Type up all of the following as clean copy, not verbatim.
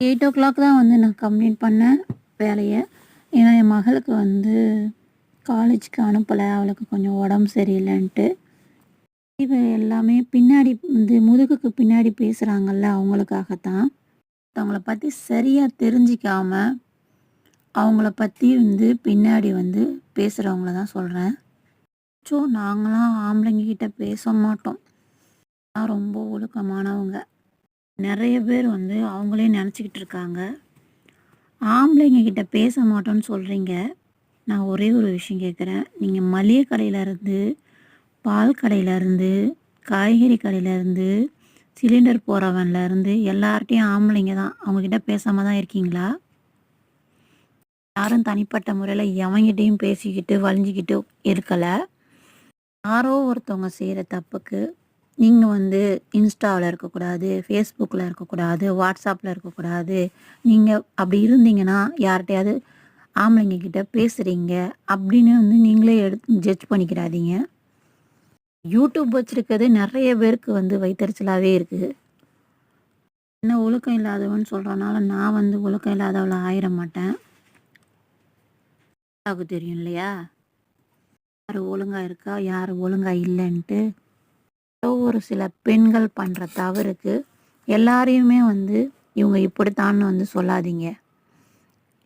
8:00 தான் வந்து நான் கம்ப்ளீட் பண்ணேன் வேலைய. ஏன்னா, என் மகளுக்கு வந்து காலேஜுக்கு அனுப்பல. அவளுக்கு கொஞ்சம் உடம்பு சரியில்லன்ட்டு. இது எல்லாமே பின்னாடி வந்து முதுகுக்கு பின்னாடி பேசுறாங்கல்ல, அவங்களுக்காகத்தான். அவங்கள பத்தி சரியா தெரிஞ்சுக்காம, அவங்கள பத்தி வந்து பின்னாடி வந்து பேசுறவங்கள தான் சொல்றேன். நாங்கலாம் ஆம்பளைங்க கிட்ட பேச மாட்டோம். நான் ரொம்ப ஒழுக்கமானவங்க. நெறைய பேர் வந்து அவங்களே நெனச்சுக்கிட்டு இருக்காங்க. ஆம்பளைங்க கிட்ட பேச மாட்டோம்ன்னு சொல்றீங்க. நான் ஒரே ஒரு விஷயம் கேட்குறேன். நீங்க மளிகை கடையிலருந்து, பால் கடையிலருந்து, காய்கறி கடையிலருந்து, சிலிண்டர் போறவன்லருந்து எல்லார்ட்டயும் ஆம்பளைங்க தான். அவங்ககிட்ட பேசாம தான் இருக்கீங்களா? யாரும் தனிப்பட்ட முறையில எவன்கிட்டயும் பேசிக்கிட்டு, வலிஞ்சுக்கிட்டு இருக்கல. யாரோ ஒருத்தவங்க செய்ற தப்புக்கு, நீங்க வந்து இன்ஸ்டாவுல இருக்கக்கூடாது, Facebookல இருக்கக்கூடாது, WhatsAppல இருக்கக்கூடாது. நீங்க அப்படி இருந்தீங்கன்னா, யார்ட்டயாவது ஆம்பளைங்க கிட்ட பேசுறீங்க அப்படின்னு வந்து நீங்களே ஜட்ஜ் பண்ணிக்கிறாதீங்க. YouTube வச்சிருக்கிறது நெறைய பேருக்கு வந்து வயித்தெரிச்சலாவே இருக்கு. என்ன ஒழுக்கம் இல்லாதவன்னு சொல்றனால, நான் வந்து ஒழுக்கம் இல்லாதவளா ஆயிற மாட்டேன். அல்லாஹ்வுக்கு தெரியும் இல்லையா? யாரு ஒழுங்கா இருக்கா, யாரு ஒழுங்கா இல்லன்ட்டு. ஏதோ ஒரு சில பெண்கள் பண்ற தவறுக்கு எல்லாரையுமே வந்து இவங்க இப்படித்தான்னு வந்து சொல்லாதீங்க.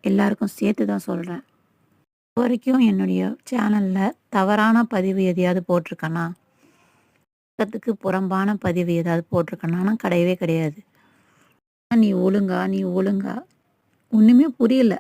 எல்லாருக்கும் சேர்த்து தான் சொல்றேன். இதுவரைக்கும் என்னுடைய சேனல்ல தவறான பதிவு எதையாவது போட்டிருக்கேனா? சட்டத்துக்கு புறம்பான பதிவு ஏதாவது போட்டிருக்கேனான்னா கிடையவே கிடையாது. நீ ஒழுங்கா, நீ ஒழுங்கா ஒண்ணுமே புரியல.